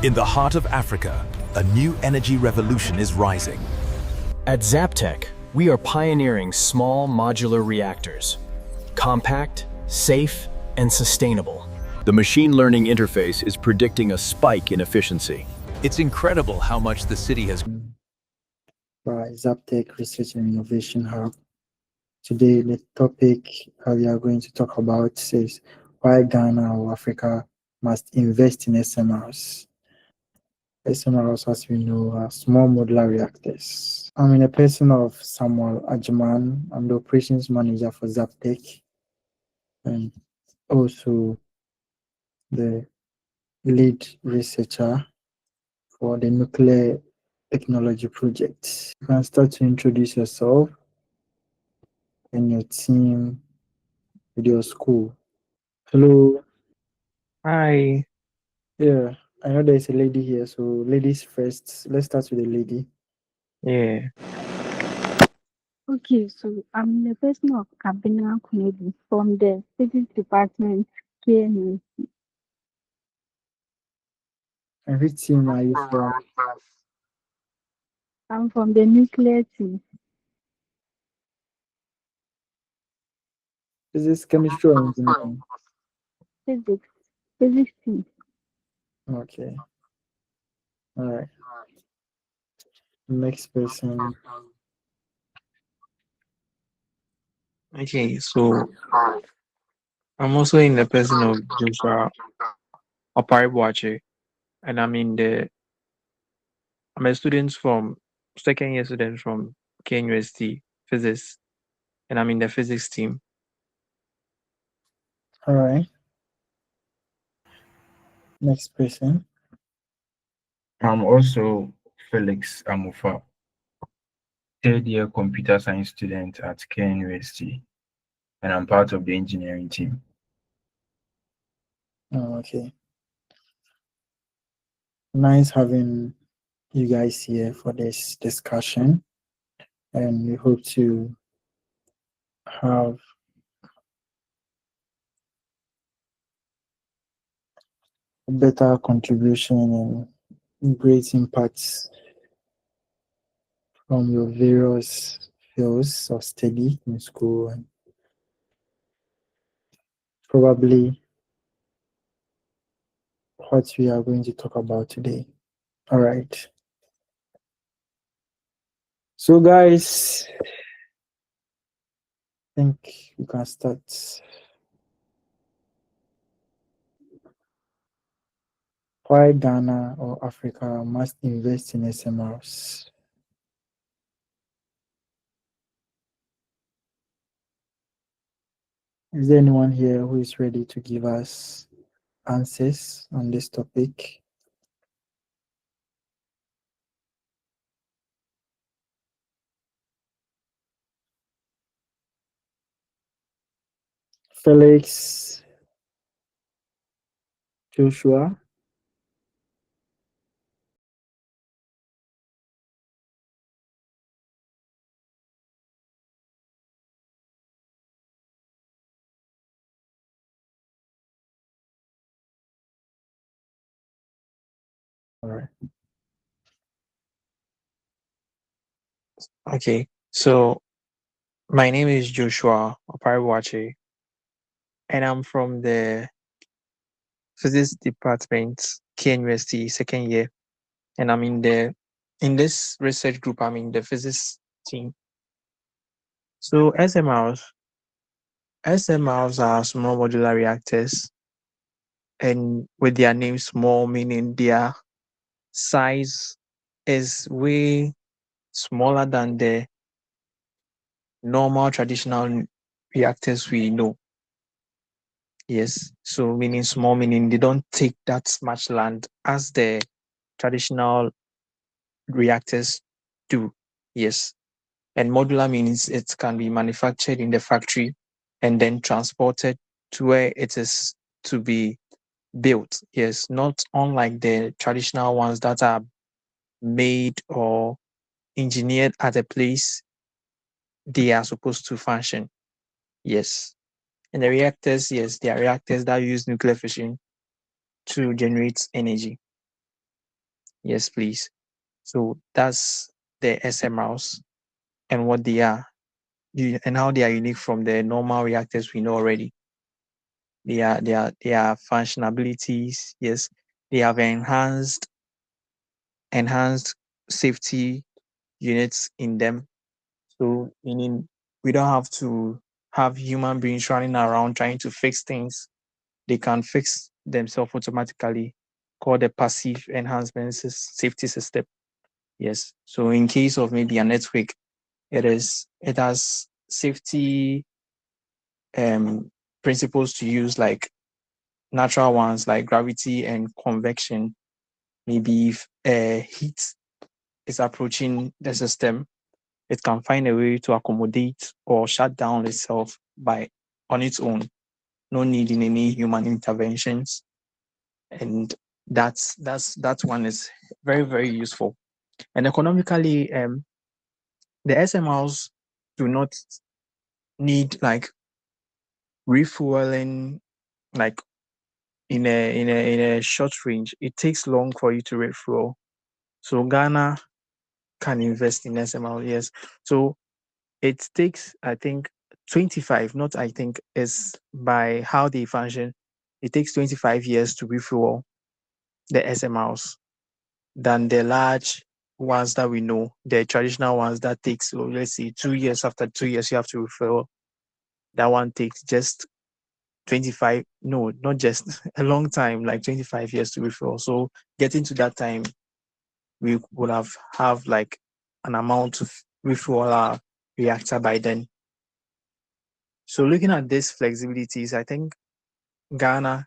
In the heart of Africa, a new energy revolution is rising. At Zaptec, we are pioneering small modular reactors. Compact, safe, and sustainable. The machine learning interface is predicting a spike in efficiency. It's incredible how much the city has By Zaptec Research and Innovation Hub. Today, the topic we are going to talk about is why Ghana or Africa must invest in SMRs. SMRs, as we know, are small modular reactors. I'm in a person of Samuel Ajiman. I'm the operations manager for Zaptec and also the lead researcher for the nuclear technology project. You can start to introduce yourself and your team with your school. Hello. Hi. Yeah, I know there's a lady here, so ladies first. Let's start with the lady. Yeah. Okay, so I'm the person of Kabina Kunebi from the Physics Department, KNU. And which team are you from? I'm from the nuclear team. Physics, chemistry, or engineering? Physics team. Okay. All right. Next person. Okay, so I'm also in the person of Joshua Oparibuache, and I'm a student from second year student from KNUST Physics, and I'm in the physics team. All right. Next person. I'm also Felix Amufa, third year computer science student at KNUST, and I'm part of the engineering team. Oh, okay. Nice having you guys here for this discussion, and we hope to have a better contribution and great impacts from your various fields of study in school and probably what we are going to talk about today. All right. So guys, I think we can start. Why Ghana or Africa must invest in SMRs? Is there anyone here who is ready to give us answers on this topic? Felix, Joshua. All right. Okay, so my name is Joshua Oparibuache, and I'm from the Physics Department, KNUST second year, and I'm in this research group. I'm in the physics team. So SMRs are small modular reactors, and with their name small, meaning their size is way smaller than the normal traditional reactors we know. Yes, so meaning small, meaning they don't take that much land as the traditional reactors do. Yes, and modular means it can be manufactured in the factory and then transported to where it is to be built. Yes, not unlike the traditional ones that are made or engineered at a place they are supposed to function. Yes. And the reactors, yes, they are reactors that use nuclear fission to generate energy. Yes, please. So that's the SMRs and what they are, and how they are unique from the normal reactors we know already. They are functionalities. Yes, they have enhanced safety units in them. So meaning we don't have to have human beings running around trying to fix things. They can fix themselves automatically, called a passive enhancement safety system. Yes. So in case of maybe an earthquake, it has safety principles to use, like natural ones like gravity and convection. Maybe if heat is approaching the system, it can find a way to accommodate or shut down itself on its own, no needing any human interventions. And that one is very, very useful. And economically, the SMRs do not need like refueling, like in a short range. It takes long for you to refuel. So Ghana can invest in SMR, yes. So it takes, I think, 25, not I think, is by how they function. It takes 25 years to refuel the SMRs than the large ones that we know, the traditional ones that takes, let's say, 2 years. After 2 years, you have to refuel. That one takes just 25, no, not just a long time, like 25 years to refuel. So getting to that time, we would have like an amount to refuel our reactor by then. So looking at these flexibilities, I think Ghana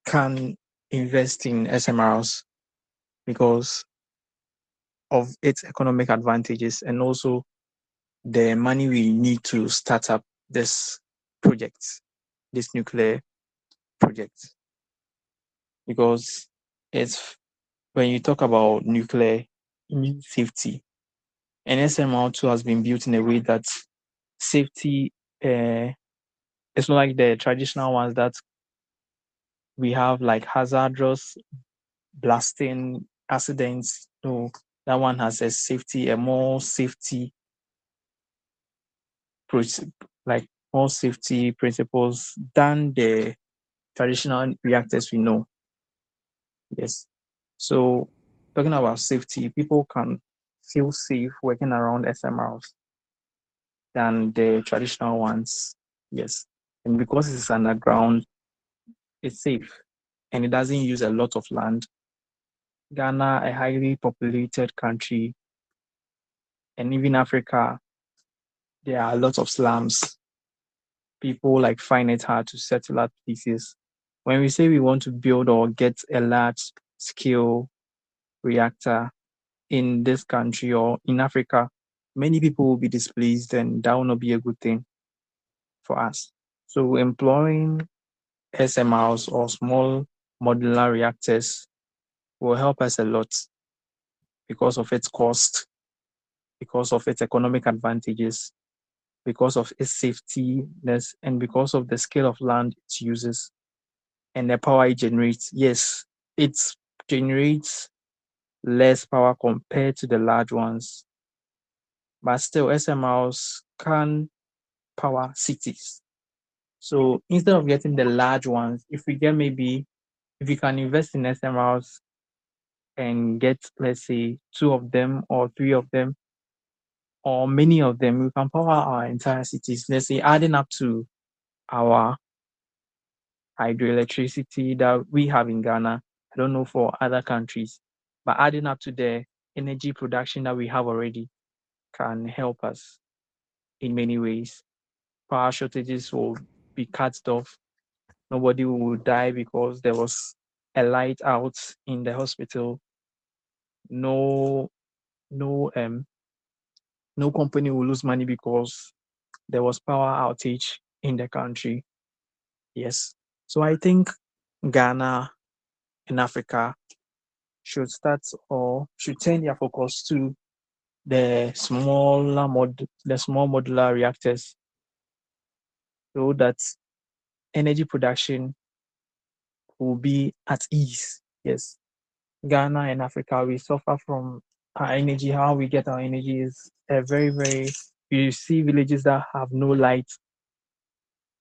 can invest in SMRs because of its economic advantages and also the money we need to start up this project, this nuclear project. Because it's when you talk about nuclear, it means safety. And SMR2 has been built in a way that safety, it's not like the traditional ones that we have, like hazardous blasting accidents. No, that one has a more safety, like more safety principles than the traditional reactors we know. Yes. So talking about safety, people can feel safe working around SMRs than the traditional ones. Yes. And because it's underground, it's safe and it doesn't use a lot of land. Ghana, a highly populated country, and even Africa, there are a lot of slums. People like find it hard to settle at places. When we say we want to build or get a large scale reactor in this country or in Africa, many people will be displaced, and that will not be a good thing for us. So employing SMRs or small modular reactors will help us a lot because of its cost, because of its economic advantages, because of its safetyness, and because of the scale of land it uses and the power it generates. Yes, it generates less power compared to the large ones, but still SMRs can power cities. So instead of getting the large ones, if we can invest in SMRs and get, let's say, 2 of them or 3 of them or many of them, we can power our entire cities. Let's say adding up to our hydroelectricity that we have in Ghana. I don't know for other countries, but adding up to the energy production that we have already can help us in many ways. Power shortages will be cut off. Nobody will die because there was a light out in the hospital. No, no, no company will lose money because there was power outage in the country. Yes. So I think Ghana and Africa should start or should turn their focus to the small modular reactors so that energy production will be at ease. Yes. Ghana and Africa, we suffer from our energy. How we get our energy is very, very. You see villages that have no light,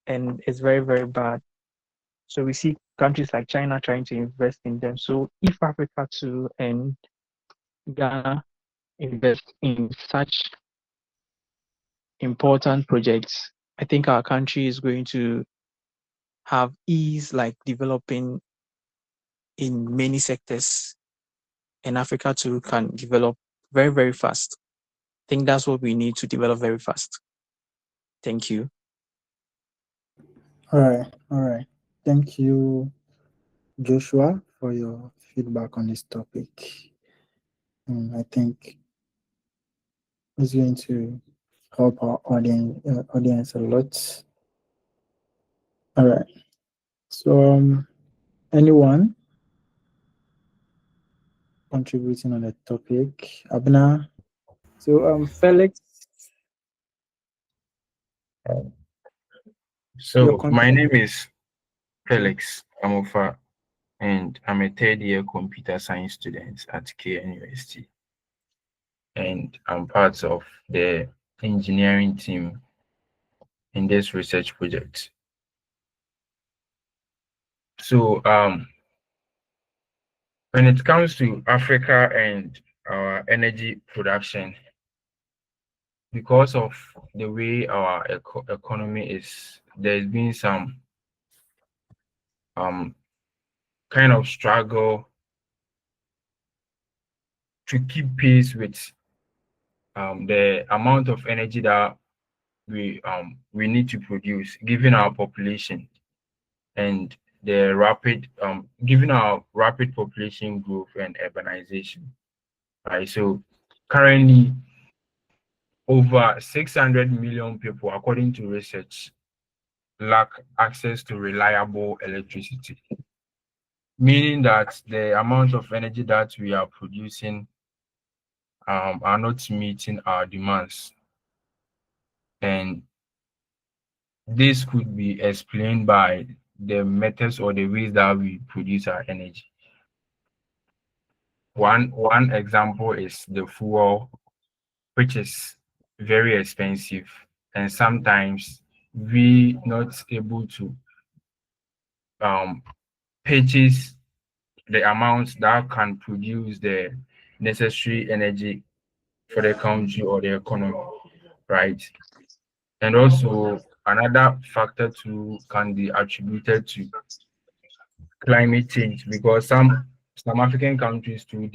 and it's very, very bad. So we see countries like China trying to invest in them. So if Africa too and Ghana invest in such important projects, I think our country is going to have ease like developing in many sectors, and Africa too can develop very, very fast. I think that's what we need to develop very fast. Thank you. All right. Thank you, Joshua, for your feedback on this topic. I think it's going to help our audience a lot. All right. So, anyone contributing on the topic? Abna. So, Felix. So my name is Felix Amofa, and I'm a third-year computer science student at KN University, and I'm part of the engineering team in this research project. So when it comes to Africa and our energy production, because of the way our economy is, there's been some kind of struggle to keep pace with the amount of energy that we need to produce, given our population and the rapid given our rapid population growth and urbanization. Right. So currently, over 600 million people, according to research, lack access to reliable electricity, meaning that the amount of energy that we are producing are not meeting our demands. And this could be explained by the methods or the ways that we produce our energy. One example is the fuel, which is very expensive, and sometimes we not able to purchase the amount that can produce the necessary energy for the country or the economy, right? And also another factor too can be attributed to climate change, because some African countries too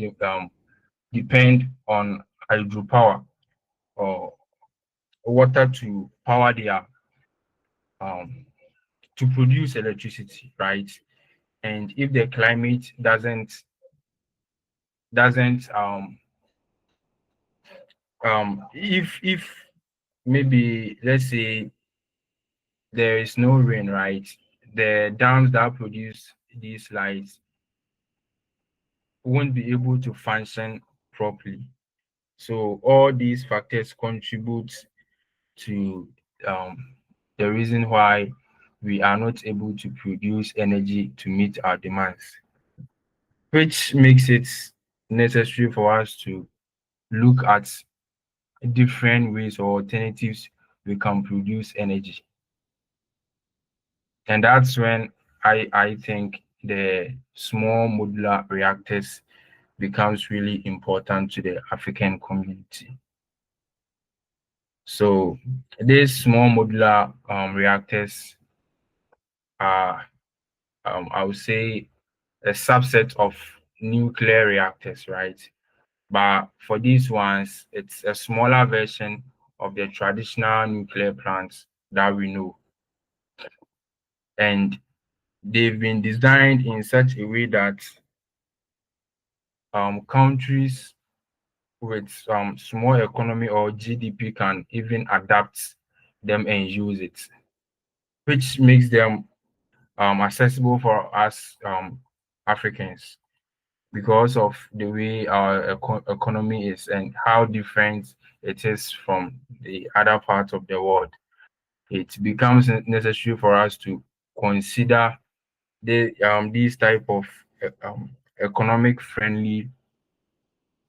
depend on hydropower or water to power their to produce electricity, right? And if the climate doesn't if maybe let's say there is no rain, right, the dams that produce these lights won't be able to function properly. So all these factors contribute to the reason why we are not able to produce energy to meet our demands, which makes it necessary for us to look at different ways or alternatives we can produce energy. And that's when I think the small modular reactors becomes really important to the African community. So these small modular reactors are, I would say, a subset of nuclear reactors, right? But for these ones, it's a smaller version of the traditional nuclear plants that we know. And they've been designed in such a way that countries with small economy or GDP can even adapt them and use it, which makes them accessible for us Africans, because of the way our economy is and how different it is from the other parts of the world. It becomes necessary for us to consider these type of economic friendly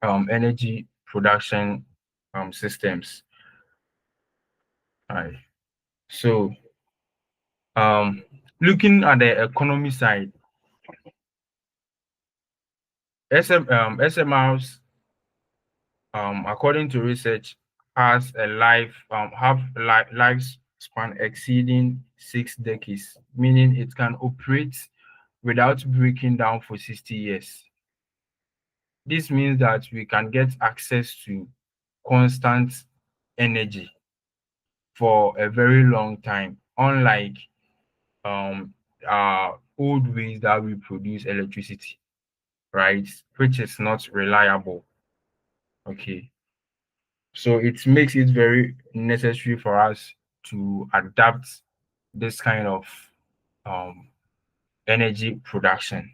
energy production systems. Right. So looking at the economy side, SMRs, according to research, has a lifespan exceeding 6 decades, meaning it can operate without breaking down for 60 years. This means that we can get access to constant energy for a very long time, unlike um old ways that we produce electricity, right? Which is not reliable. Okay. So it makes it very necessary for us to adapt this kind of um, energy production.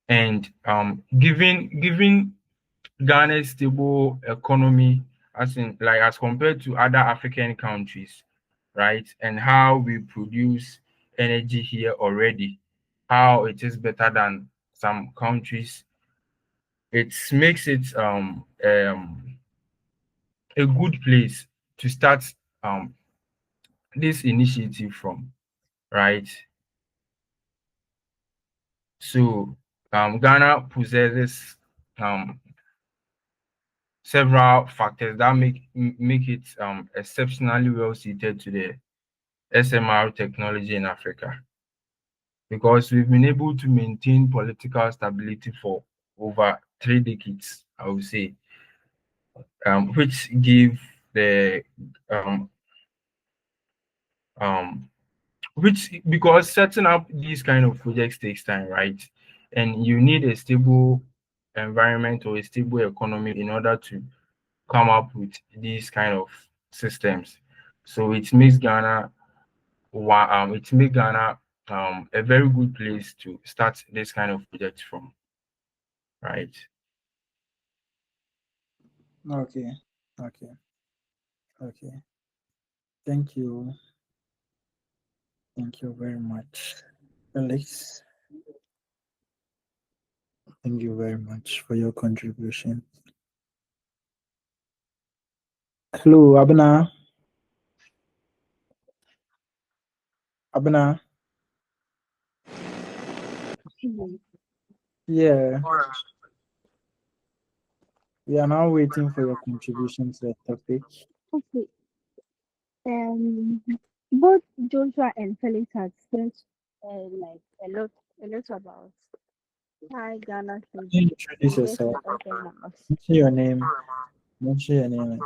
And given Ghana's stable economy, as compared to other African countries, right? And how we produce energy here already, how it is better than some countries, it makes it a good place to start um this initiative from, right? So Ghana possesses um several factors that make it exceptionally well suited to the SMR technology in Africa, because we've been able to maintain political stability for over 3 decades, I would say, which give the um, um, which because setting up these kind of projects takes time, right? And you need a stable environment or a stable economy in order to come up with these kind of systems. So it makes Ghana a very good place to start this kind of project from, right? Okay, okay, okay. Thank you. Thank you very much, Alex. Thank you very much for your contribution. Hello, Abna. Abna. Yeah, we are now waiting for your contribution to the topic. Okay. Um, both Joshua and Felix had said like a lot about why Ghana should Can you introduce invest yourself? in SMRs. Mention your name. Mention your name.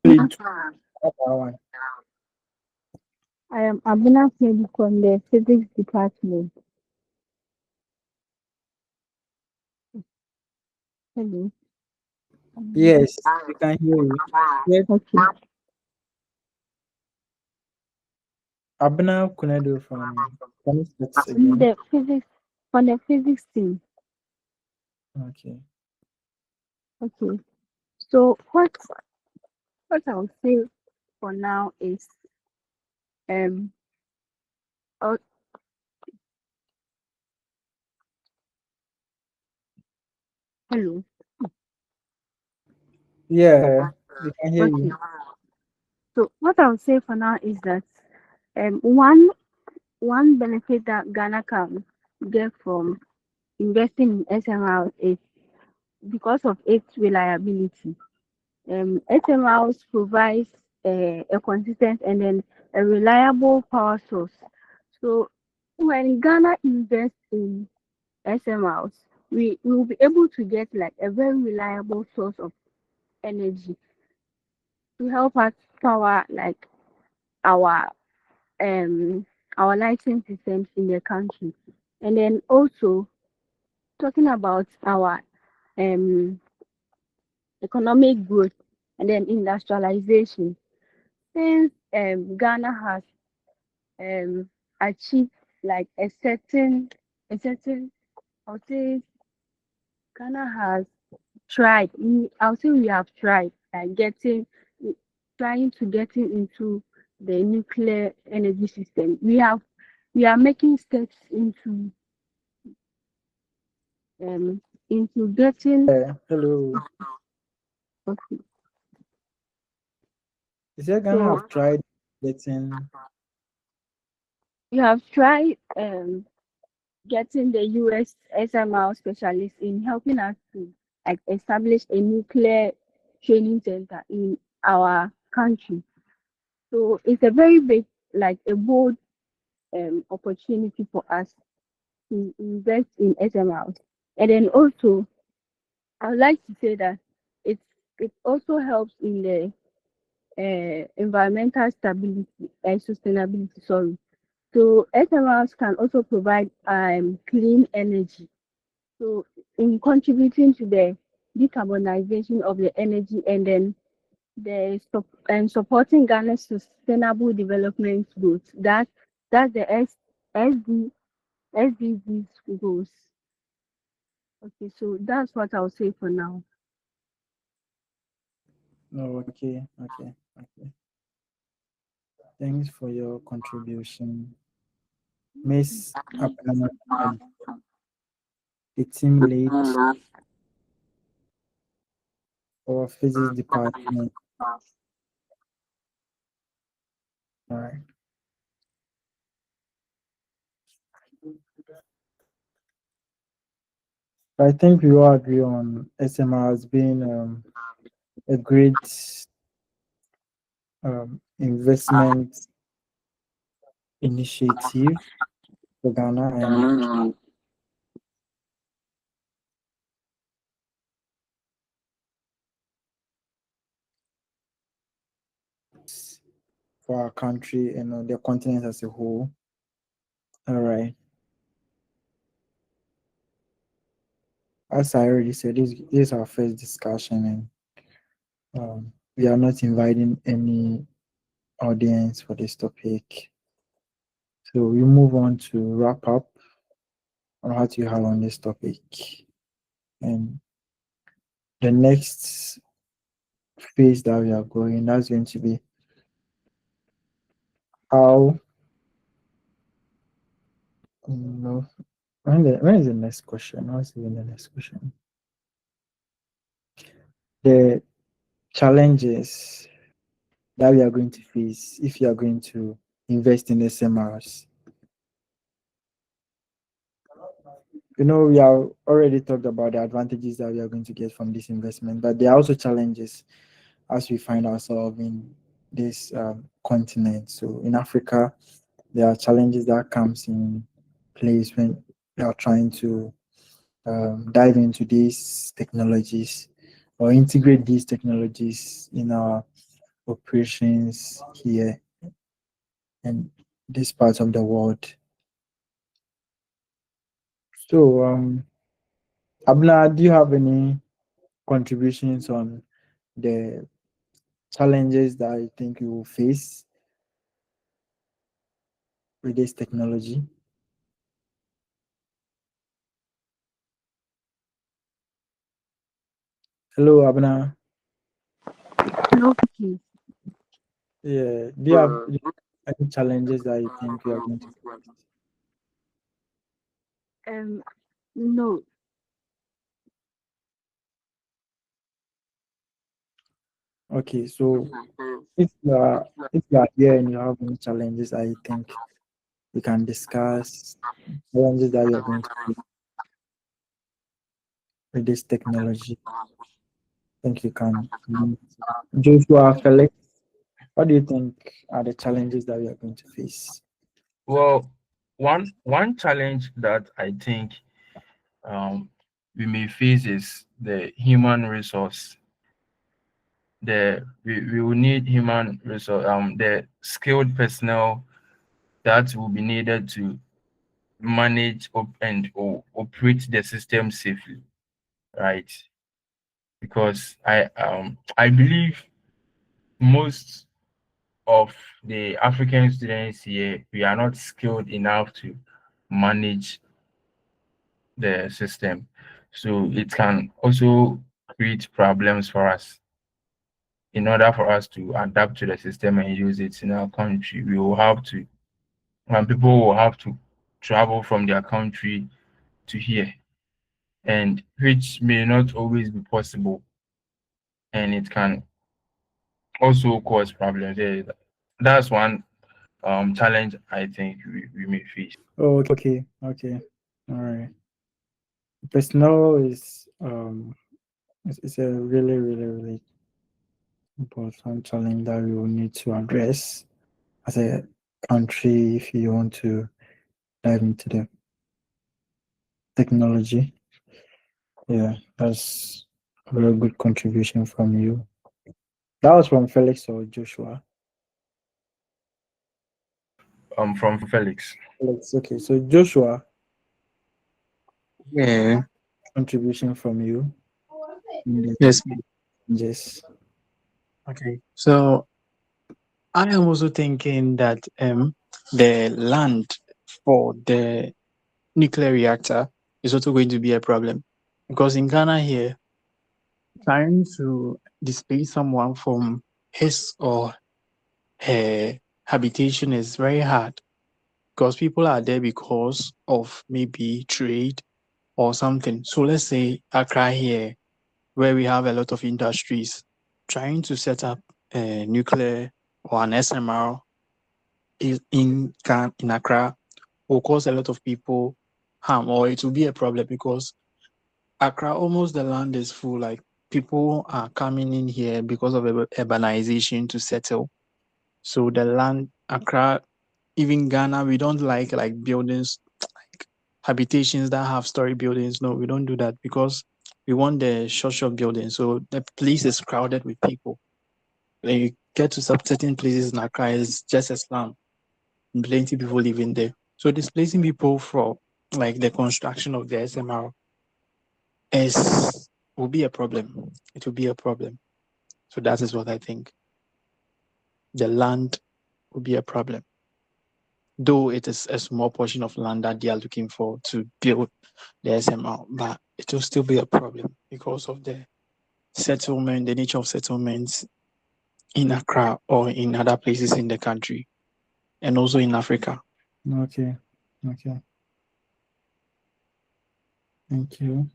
Only two, not that one. I am Abuna Flynn from the physics department. Hello. Yes, we can hear you. Yes, Okay. Abna Kunedu from start In again. the physics on the physics team. Okay. Okay. So what I'll say for now is um oh, hello. Yeah, we can hear Okay. you. So what I'll say for now is that one benefit that Ghana can get from investing in SMR is because of its reliability. SMRs provides a consistent and then a reliable power source. So when Ghana invests in SMRs, we will be able to get like a very reliable source of energy to help us power like our our lighting systems in the country. And then also talking about our um economic growth and then industrialization. Since Ghana has um achieved like a certain I would say Ghana has tried. I would say we have tried like trying to getting into the nuclear energy system. We are making steps into into getting. Hello. Okay. Is that Ghana So have tried getting you have tried getting the US SMR specialist in helping us to like establish a nuclear training center in our country. So it's a very big, like a bold opportunity for us to invest in SMRs. And then also, I would like to say that it's it also helps in the environmental stability and sustainability. Sorry. So SMRs can also provide clean energy. So in contributing to the decarbonization of the energy and then and supporting Ghana's sustainable development goals. That's the SD, SDGs goals. Okay, so that's what I'll say for now. No, okay. Thanks for your contribution. Miss Abdullah, the team lead for physics department. All right. I think we all agree on SMR as being a great investment initiative for Ghana and for our country and the continent as a whole. All right. As I already said, this is our first discussion, and we are not inviting any audience for this topic. So we move on to wrap up on what you have on this topic. And the next phase that we are going, that's going to be how, when is the next question? What's even the next question? The challenges that we are going to face if you are going to invest in SMRs. We have already talked about the advantages that we are going to get from this investment, but there are also challenges as we find ourselves in this continent. So in Africa, there are challenges that comes in place when we are trying to dive into these technologies or integrate these technologies in our operations here in this part of the world. So, Abna, do you have any contributions on the challenges that you think you will face with this technology? Hello, Abna. No, please. Yeah, do you have any challenges that you think you are going to face? No. Okay, so if you are here and you have any challenges, I think we can discuss challenges that you are going to face with this technology. I think you can. Joshua, Felix, what do you think are the challenges that we are going to face? Well, one challenge that I think we may face is the human resource. We will need human resource, the skilled personnel that will be needed to manage and operate the system safely, right? Because I believe most of the African students here, we are not skilled enough to manage the system. So it can also create problems for us. In order for us to adapt to the system and use it in our country, we will have to, and people will have to travel from their country to here. and which may not always be possible, and it can also cause problems. Yeah, that's one challenge I think we may face. Oh, okay, okay, all right. Personnel is it's a really important challenge that we will need to address as a country if you want to dive into the technology. Yeah, that's a very good contribution from you. That was from Felix or Joshua? From Felix. Felix, okay. So Joshua, Yeah. contribution from you in the Yes. changes. Okay. So I am also thinking that the land for the nuclear reactor is also going to be a problem, because in Ghana here, trying to displace someone from his or her habitation is very hard, because people are there because of maybe trade or something. So let's say Accra here, where we have a lot of industries, trying to set up a nuclear or an SMR in Accra will cause a lot of people harm, or it will be a problem, because Accra, almost the land is full. Like, people are coming in here because of urbanization to settle. So the land, Accra, even Ghana, we don't like buildings, like habitations that have story buildings. No, we don't do that, because we want the short buildings. So the place is crowded with people. When you get to some certain places in Accra, it's just a slum. Plenty people living there. So displacing people from like the construction of the SMR is will be a problem. It will be a problem. So that is what I think. The land will be a problem, though it is a small portion of land that they are looking for to build the SMR, but it will still be a problem because of the settlement, the nature of settlements in Accra or in other places in the country, and also in Africa. Okay, okay. Thank you.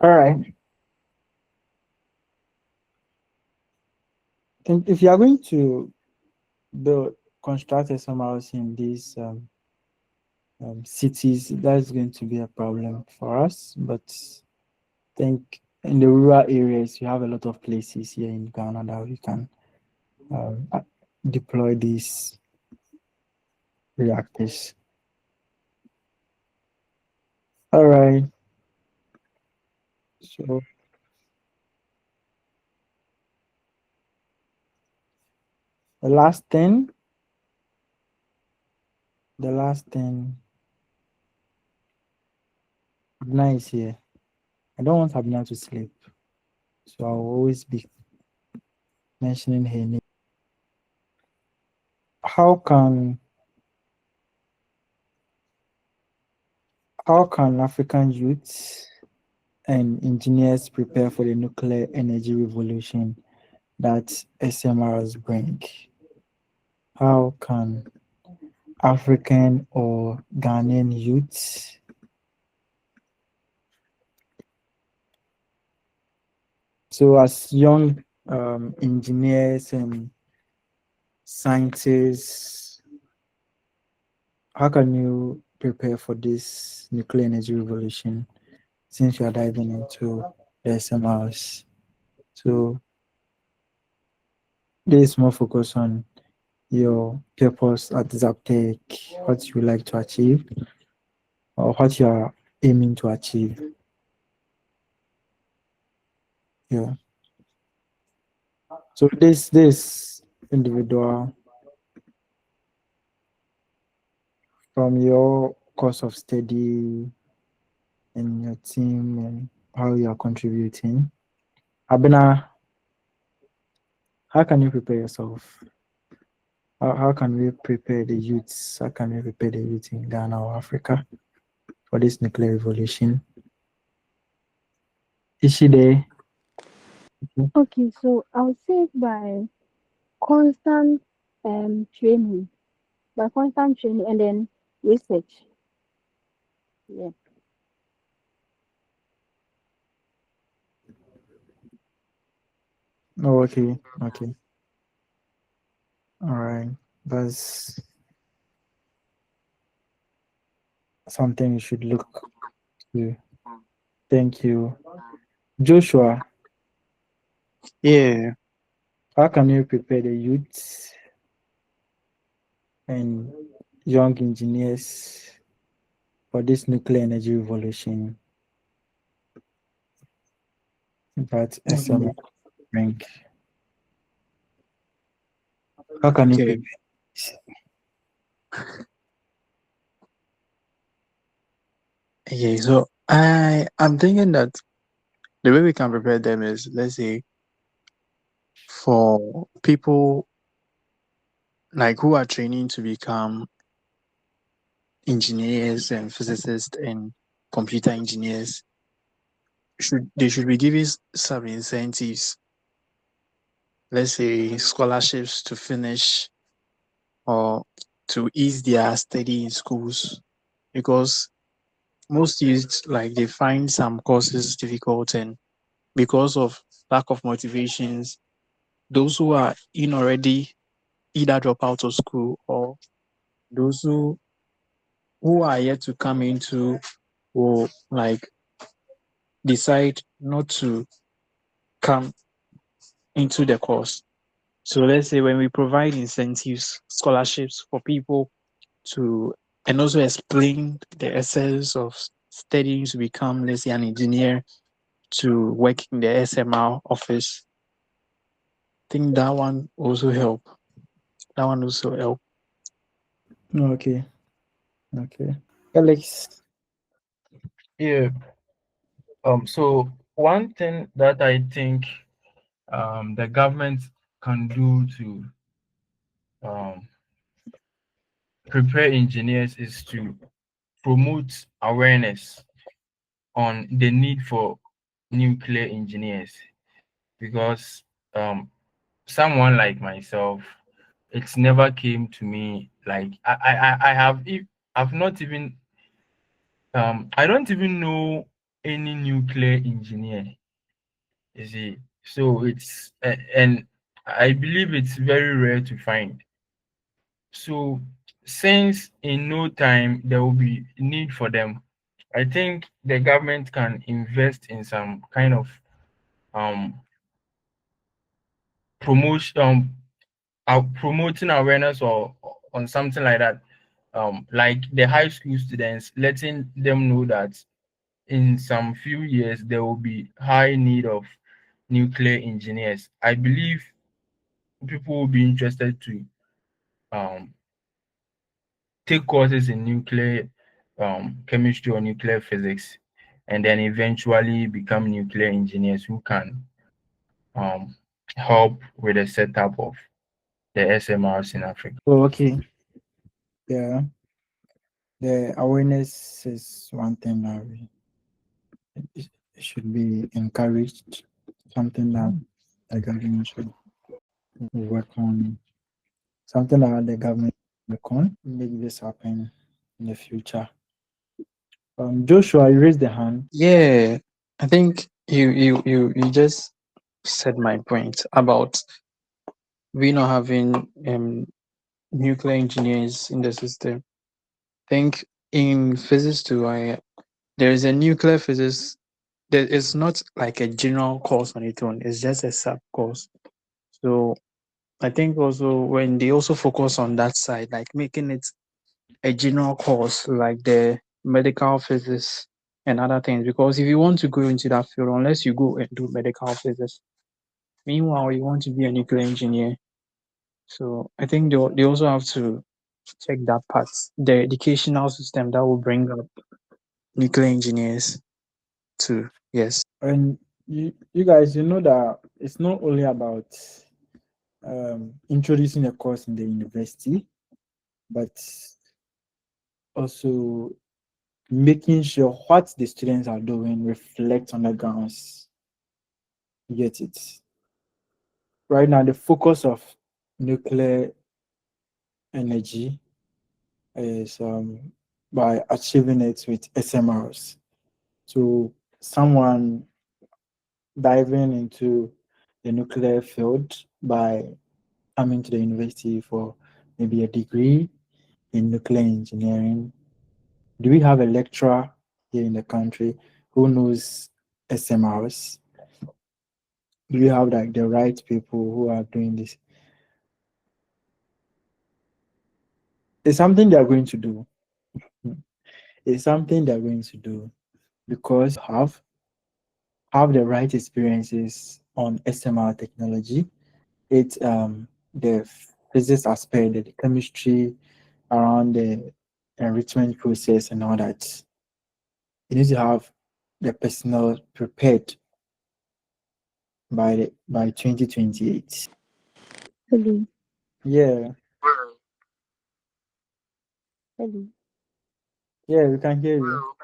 All right. I think if you are going to build construct SMRs in these cities, that's going to be a problem for us. But I think in the rural areas, you have a lot of places here in Ghana that we can deploy these reactors. All right. So the last thing, Abna is here. I don't want Abna to sleep, so I'll always be mentioning her name. How can African youths and engineers prepare for the nuclear energy revolution that SMRs bring? How can African or Ghanaian youths so as young engineers and scientists, how can you prepare for this nuclear energy revolution since you are diving into the SMRs? So there is more focus on your purpose at Zaptec, what you like to achieve, or what you are aiming to achieve. Yeah. So this individual, from your course of study and your team and how you are contributing, Abena, how can you prepare yourself? How can we prepare the youths? How can we prepare the youth in Ghana or Africa for this nuclear revolution? Is she there? Okay, so I'll say by constant training, and then research. Yeah. Oh, okay, okay, all right. That's something you should look to. Thank you, Joshua. Yeah. How can you prepare the youths and young engineers for this nuclear energy revolution that SMR bring? How can you Okay. prepare? Okay. So I'm thinking that the way we can prepare them is, let's say, for people like who are training to become engineers and physicists and computer engineers, should be given some incentives, let's say scholarships to finish or to ease their study in schools, because most youths, like, they find some courses difficult, and because of lack of motivations, those who are in already either drop out of school, or those who are yet to come into will, like, decide not to come into the course. So let's say when we provide incentives, scholarships for people to, and also explain the essence of studying to become, let's say, an engineer, to work in the SMR office, I think that one also help. That one also help. Okay, okay. Alex, Yeah. So one thing that I think the government can do to um, prepare engineers is to promote awareness on the need for nuclear engineers, because um, someone like myself, it's never came to me. Like I have I've not even I don't even know any nuclear engineer, you see. So it's and I believe it's very rare to find. So since in no time there will be need for them, I think the government can invest in some kind of um promotion, promoting awareness or on something like that. Like the high school students, letting them know that in some few years there will be high need of nuclear engineers. I believe people will be interested to um, take courses in nuclear chemistry or nuclear physics, and then eventually become nuclear engineers who can um, help with the setup of the SMRs in Africa. oh, okay. Yeah, the awareness is one thing that it should be encouraged, something that the government should work on, something that the government work on, make this happen in the future. Joshua, you raised the hand. Yeah, I think you just said my point about we not having nuclear engineers in the system. I think in physics too, there is a nuclear physics. There is not like a general course on its own. It's just a sub course. So I think also when they also focus on that side, like making it a general course, like the medical physics and other things, because if you want to go into that field, unless you go and do medical physics, meanwhile you want to be a nuclear engineer. So I think they also have to check that part, the educational system that will bring up nuclear engineers too. Yes. And you guys, you know that it's not only about introducing a course in the university, but also making sure what the students are doing reflect on the grounds. You get it? Right now, the focus of nuclear energy is by achieving it with SMRs. So someone diving into the nuclear field by coming to the university for maybe a degree in nuclear engineering? Do we have a lecturer here in the country who knows SMRs? Do we have like the right people who are doing this? It's something they are going to do. It's something they're going to do because have the right experiences on SMR technology. It's the physics aspect, the chemistry around the enrichment process and all that. You need to have the personnel prepared by 2028. Hello, Yeah, hello. yeah, we can hear you.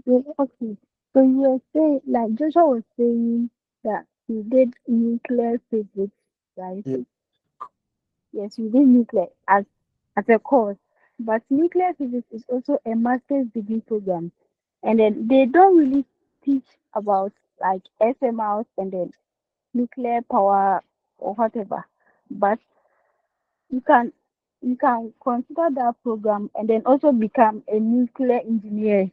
Yeah, okay. So you were saying, like Joshua was saying, that he did nuclear physics, right? Yeah, Yes, we did nuclear as a course, but nuclear physics is also a master's degree program, and then they don't really teach about like SMRs and then nuclear power or whatever. But you can you can consider that program and then also become a nuclear engineer